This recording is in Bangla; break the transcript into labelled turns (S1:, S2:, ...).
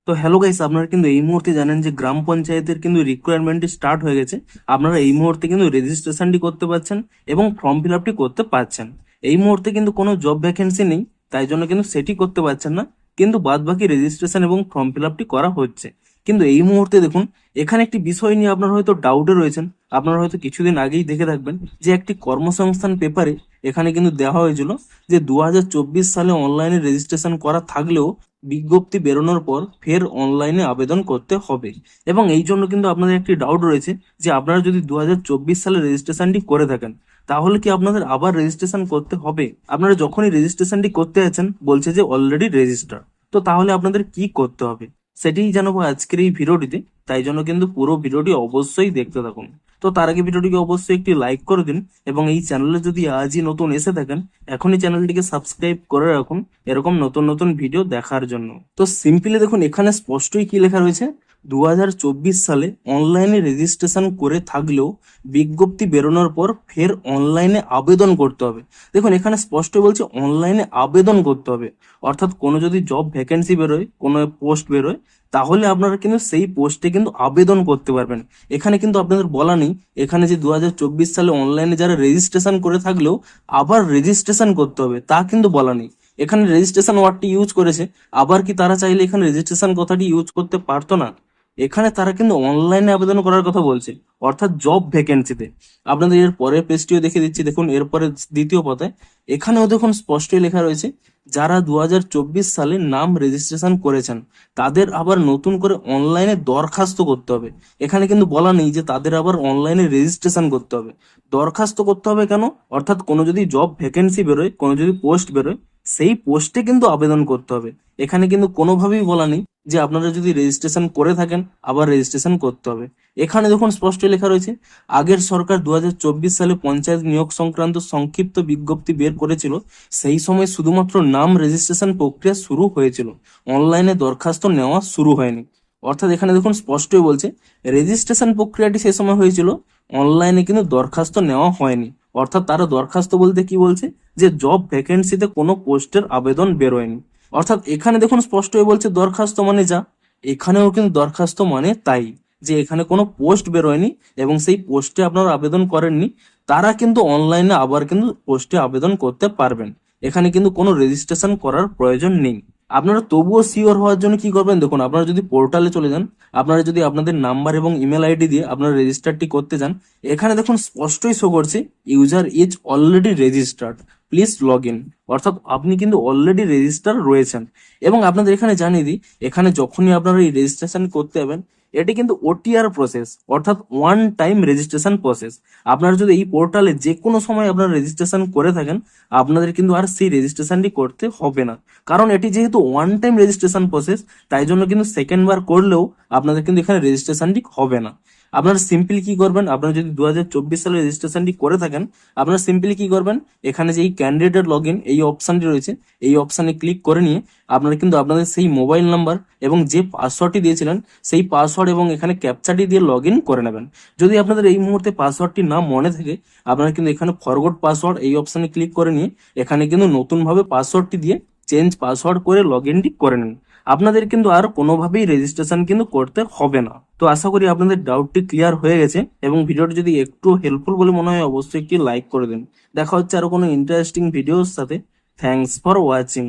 S1: তো হ্যালো গাইস, আপনারা কিন্তু এই মুহূর্তে জানেন যে গ্রাম পঞ্চায়েতের কিন্তু রিক্রুটমেন্টটি স্টার্ট হয়ে গেছে। আপনারা এই মুহূর্তে কিন্তু রেজিস্ট্রেশনটি করতে পারছেন এবং ফর্ম ফিল আপটি করতে পারছেন। এই মুহূর্তে কিন্তু কোনো জব ভ্যাকেন্সি নেই, তাই জন্য কিন্তু সেটি করতে পারছেন না, কিন্তু বাদ বাকি রেজিস্ট্রেশন এবং ফর্ম ফিল আপটি করা হচ্ছে। কিন্তু এই মুহূর্তে দেখুন, এখানে একটি বিষয় নিয়ে আপনারা হয়তো ডাউটে রয়েছেন। আপনারা হয়তো কিছুদিন আগেই দেখে থাকবেন যে একটি কর্মসংস্থান পেপারে এখানে কিন্তু দেওয়া হয়েছিল যে 2024 সালে অনলাইনে রেজিস্ট্রেশন করা থাকলেও বিজ্ঞপ্তি বেরোনোর পর ফের অনলাইনে আবেদন করতে হবে। এবং এই জন্য কিন্তু আপনাদের একটি ডাউট রয়েছে যে আপনারা যদি 2024 সালে রেজিস্ট্রেশনটি করে থাকেন, তাহলে কি আপনাদের আবার রেজিস্ট্রেশন করতে হবে? আপনারা যখনই রেজিস্ট্রেশনটি করতে আছেন বলছে যে অলরেডি রেজিস্টার। তো তাহলে আপনাদের কি করতে হবে সেটিই জানাবো আজকের এই ভিডিওটিতে। তাই জন্য কিন্তু পুরো ভিডিওটি অবশ্যই দেখতে থাকুন। তো তার আগে ভিডিওটিকে অবশ্যই একটি লাইক করে দিন, এবং এই চ্যানেলে যদি আজই নতুন এসে থাকেন এখনই চ্যানেলটিকে সাবস্ক্রাইব করে রাখুন এরকম নতুন নতুন ভিডিও দেখার জন্য। তো সিম্পলি দেখুন, এখানে স্পষ্টই কি লেখা রয়েছে, 2024 সালে অনলাইনে রেজিস্ট্রেশন করে থাকলেও বিজ্ঞপ্তি বেরোনোর পর ফের অনলাইনে আবেদন করতে হবে। দেখুন, এখানে স্পষ্ট বলছে অনলাইনে আবেদন করতে হবে। অর্থাৎ কোনো যদি জব ভ্যাকেন্সি বেরোয়, কোনো পোস্ট বেরোয়, তাহলে আপনারা কিন্তু সেই পোস্টে কিন্তু আবেদন করতে পারবেন। এখানে কিন্তু আপনাদের বলা নেই এখানে যে 2024 সালে অনলাইনে যারা রেজিস্ট্রেশন করে থাকলেও আবার রেজিস্ট্রেশন করতে হবে, তা কিন্তু বলা নেই। এখানে রেজিস্ট্রেশন ওয়ার্ডটি ইউজ করেছে, আবার কি তারা চাইলে এখানে রেজিস্ট্রেশন কথাটি ইউজ করতে পারতো না? এখানে তারা কিন্তু অনলাইনে আবেদন করার কথা বলছে, অর্থাৎ জব ভ্যাকেন্সিতে। আপনাদের এর পরের পেজটিও দেখে দিচ্ছি, দেখুন এরপরে দ্বিতীয় পাতায় এখানেও দেখুন স্পষ্টই লেখা রয়েছে যারা 2024 সালে নাম রেজিস্ট্রেশন করেছেন তাদের আবার নতুন করে অনলাইনে দরখাস্ত করতে হবে। এখানে কিন্তু বলা নেই যে তাদের আবার অনলাইনে রেজিস্ট্রেশন করতে হবে। দরখাস্ত করতে হবে কেন? অর্থাৎ কোনো যদি জব ভ্যাকেন্সি বেরোয়, কোনো যদি পোস্ট বেরোয়, সেই পোস্টে কিন্তু আবেদন করতে হবে। এখানে কিন্তু কোনোভাবেই বলা নেই যে আপনারা যদি রেজিস্ট্রেশন করে থাকেন আবার রেজিস্ট্রেশন করতে হবে। এখানে দেখুন স্পষ্ট লেখা রয়েছে আগের সরকার 2024 সালে পঞ্চায়েত নিয়োগ সংক্রান্ত সংক্ষিপ্ত বিজ্ঞপ্তি বের করেছিল, সেই সময় শুধুমাত্র নাম রেজিস্ট্রেশন প্রক্রিয়া শুরু হয়েছিল, অনলাইনে দরখাস্ত নেওয়া শুরু হয়নি। অর্থাৎ এখানে দেখুন স্পষ্টই বলছে রেজিস্ট্রেশন প্রক্রিয়াটি সে সময় হয়েছিল, অনলাইনে কিন্তু দরখাস্ত নেওয়া হয়নি। অর্থাৎ তারা দরখাস্ত বলতে কি বলছে, যে জব ভ্যাকেন্সিতে কোনো পোস্টের আবেদন বেরোয়নি। অর্থাৎ এখানে দেখুন স্পষ্টই বলছে দরখাস্ত মানে যা, এখানেও কিন্তু দরখাস্ত মানে তাই, যে এখানে কোনো পোস্ট বেরোয়নি এবং সেই পোস্টে আপনারা আবেদন করেননি, তারা কিন্তু অনলাইনে আবার কিন্তু পোস্টে আবেদন করতে পারবেন। এখানে কিন্তু কোনো রেজিস্ট্রেশন করার প্রয়োজন নেই। আপনারা তবুও সিওর হওয়ার জন্য কি করবেন, দেখুন আপনারা যদি পোর্টালে চলে যান, আপনারা যদি আপনাদের নাম্বার এবং ইমেল আইডি দিয়ে আপনারা রেজিস্টারটি করতে যান, এখানে দেখুন স্পষ্টই শো করছে user is already registered, please log in. অর্থাৎ আপনি কিন্তু অলরেডি রেজিস্টার রয়েছেন। এবং আপনাদের এখানে জানিয়ে দিই, এখানে যখনই আপনারা এই রেজিস্ট্রেশন করতে যাবেন, এটি কিন্তু ওটিআর প্রসেস, অর্থাৎ ওয়ান টাইম রেজিস্ট্রেশন প্রসেস। আপনারা যদি এই পোর্টালে যে কোনো সময় আপনারা রেজিস্ট্রেশন করে থাকেন, আপনাদের কিন্তু আর সেই রেজিস্ট্রেশনটি করতে হবে না। কারণ এটি যেহেতু ওয়ান টাইম রেজিস্ট্রেশন প্রসেস, তাই জন্য কিন্তু সেকেন্ড বার করলেও আপনাদের কিন্তু এখানে রেজিস্ট্রেশনটি হবে না। আপনারা সিম্পলি কি করবেন, আপনারা যদি 2024 সালে রেজিস্ট্রেশনটি করে থাকেন, আপনারা সিম্পলি কি করবেন, এখানে যে এই ক্যান্ডিডেট লগ ইন এই অপশনটি রয়েছে, এই অপশনে ক্লিক করে নিয়ে আপনারা কিন্তু আপনাদের সেই মোবাইল নাম্বার এবং যে পাসওয়ার্ডটি দিয়েছিলেন সেই পাসওয়ার্ড এবং এখানে ক্যাপচাটি দিয়ে লগ ইন করে নেবেন। যদি আপনাদের এই মুহূর্তে পাসওয়ার্ডটি না মনে থাকে, আপনারা কিন্তু এখানে ফরগট পাসওয়ার্ড এই অপশনে ক্লিক করে নিয়ে এখানে কিন্তু নতুনভাবে পাসওয়ার্ডটি দিয়ে চেঞ্জ পাসওয়ার্ড করে লগ ইনটি করে নিন। আপনাদের কিন্তু আর কোনোভাবেই রেজিস্ট্রেশন কিন্তু করতে হবে না। তো আশা করি আপনাদের ডাউটটি ক্লিয়ার হয়ে গেছে, এবং ভিডিওটি যদি একটু হেল্পফুল বলে মনে হয় অবশ্যই একটি লাইক করে দিন। দেখা হচ্ছে আরো কোনো ইন্টারেস্টিং ভিডিওর সাথে। Thanks for watching.